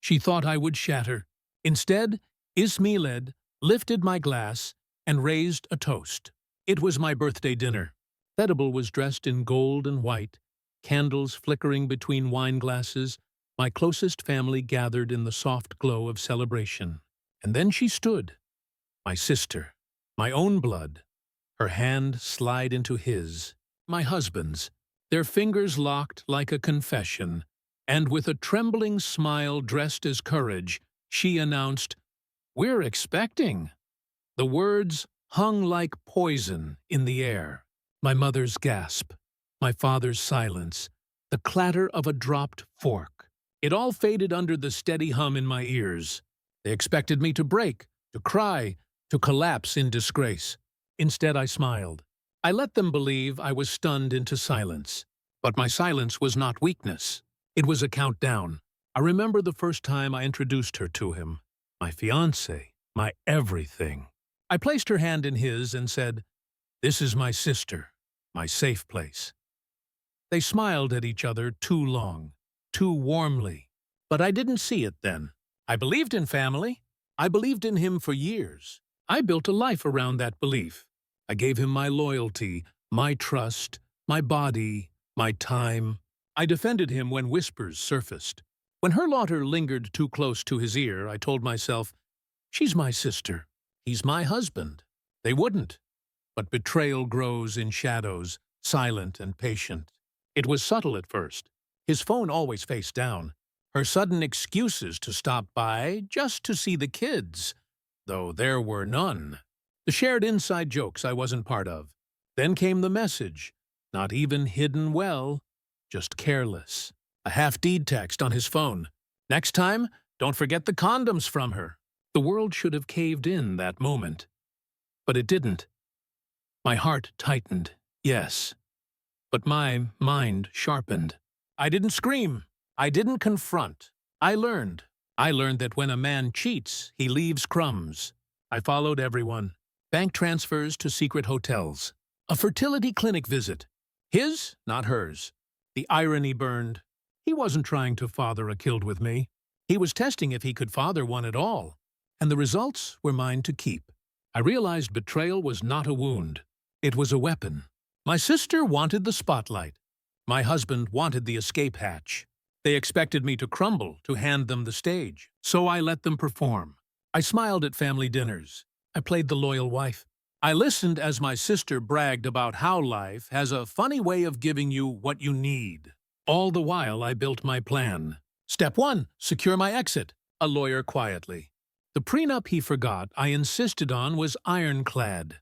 She thought I would shatter. Instead, Ismailed lifted my glass and raised a toast. It was my birthday dinner. Edible was dressed in gold and white, candles flickering between wine glasses. My closest family gathered in the soft glow of celebration. And then she stood, my sister, my own blood, her hand slide into his, my husband's, their fingers locked like a confession, and with a trembling smile dressed as courage, she announced, "We're expecting." The words hung like poison in the air. My mother's gasp, my father's silence, the clatter of a dropped fork. It all faded under the steady hum in my ears. They expected me to break, to cry, to collapse in disgrace. Instead, I smiled. I let them believe I was stunned into silence. But my silence was not weakness. It was a countdown. I remember the first time I introduced her to him. My fiancée, my everything. I placed her hand in his and said, "This is my sister, my safe place." They smiled at each other too long, too warmly. But I didn't see it then. I believed in family. I believed in him for years. I built a life around that belief. I gave him my loyalty, my trust, my body, my time. I defended him when whispers surfaced. When her laughter lingered too close to his ear, I told myself, "She's my sister. He's my husband." They wouldn't. But betrayal grows in shadows, silent and patient. It was subtle at first. His phone always face down. Her sudden excuses to stop by just to see the kids, though there were none. The shared inside jokes I wasn't part of. Then came the message, not even hidden well, just careless. A half-deed text on his phone. "Next time, don't forget the condoms from her." The world should have caved in that moment. But it didn't. My heart tightened, yes. But my mind sharpened. I didn't scream. I didn't confront. I learned. I learned that when a man cheats, he leaves crumbs. I followed everyone. Bank transfers to secret hotels. A fertility clinic visit. His, not hers. The irony burned. He wasn't trying to father a kid with me. He was testing if he could father one at all. And the results were mine to keep. I realized betrayal was not a wound. It was a weapon. My sister wanted the spotlight. My husband wanted the escape hatch. They expected me to crumble, to hand them the stage. So I let them perform. I smiled at family dinners. I played the loyal wife. I listened as my sister bragged about how life has a funny way of giving you what you need. All the while I built my plan. Step 1, secure my exit. A lawyer quietly. The prenup he forgot I insisted on was ironclad.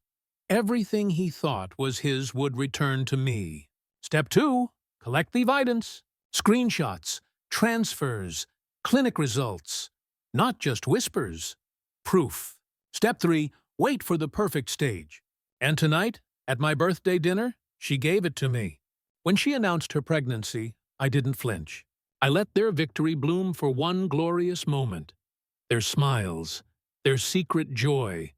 Everything he thought was his would return to me. Step 2, collect the evidence. Screenshots, transfers, clinic results. Not just whispers. Proof. Step 3, wait for the perfect stage. And tonight, at my birthday dinner, she gave it to me. When she announced her pregnancy, I didn't flinch. I let their victory bloom for one glorious moment. Their smiles, their secret joy,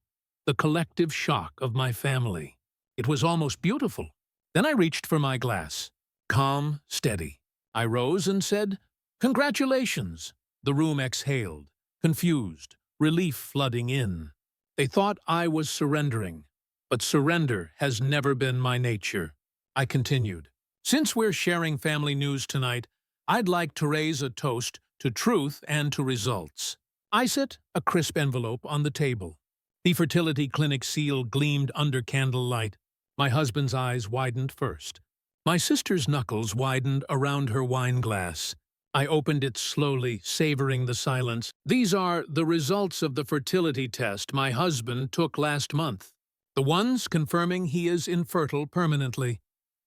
the collective shock of my family. It was almost beautiful. Then I reached for my glass. Calm, steady. I rose and said, "Congratulations." The room exhaled, confused, relief flooding in. They thought I was surrendering, but surrender has never been my nature. I continued, "Since we're sharing family news tonight, I'd like to raise a toast to truth and to results." I set a crisp envelope on the table. The fertility clinic seal gleamed under candlelight. My husband's eyes widened first. My sister's knuckles widened around her wine glass. I opened it slowly, savoring the silence. "These are the results of the fertility test my husband took last month. The ones confirming he is infertile permanently."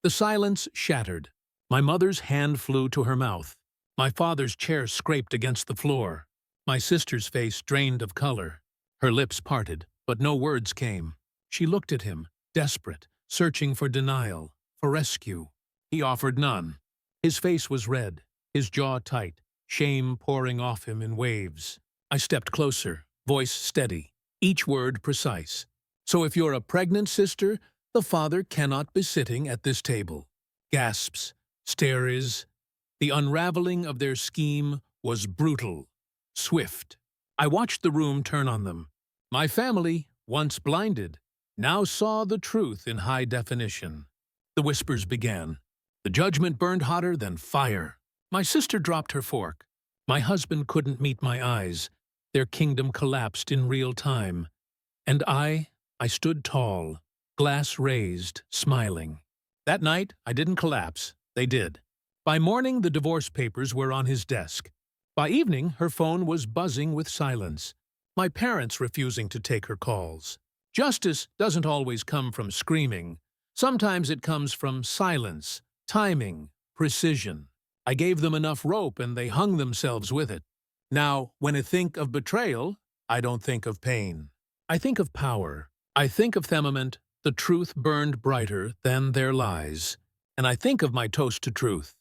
The silence shattered. My mother's hand flew to her mouth. My father's chair scraped against the floor. My sister's face drained of color. Her lips parted, but no words came. She looked at him, desperate, searching for denial, for rescue. He offered none. His face was red, his jaw tight, shame pouring off him in waves. I stepped closer, voice steady, each word precise. "So if you're a pregnant sister, the father cannot be sitting at this table." Gasps, stares. The unraveling of their scheme was brutal. swift. I watched the room turn on them. My family, once blinded, now saw the truth in high definition. The whispers began. The judgment burned hotter than fire. My sister dropped her fork. My husband couldn't meet my eyes. Their kingdom collapsed in real time. And I stood tall, glass raised, smiling. That night, I didn't collapse. They did. By morning, the divorce papers were on his desk. By evening, her phone was buzzing with silence. My parents refusing to take her calls. Justice doesn't always come from screaming. Sometimes it comes from silence, timing, precision. I gave them enough rope and they hung themselves with it. Now, when I think of betrayal, I don't think of pain. I think of power. I think of Themament, the truth burned brighter than their lies. And I think of my toast to truth.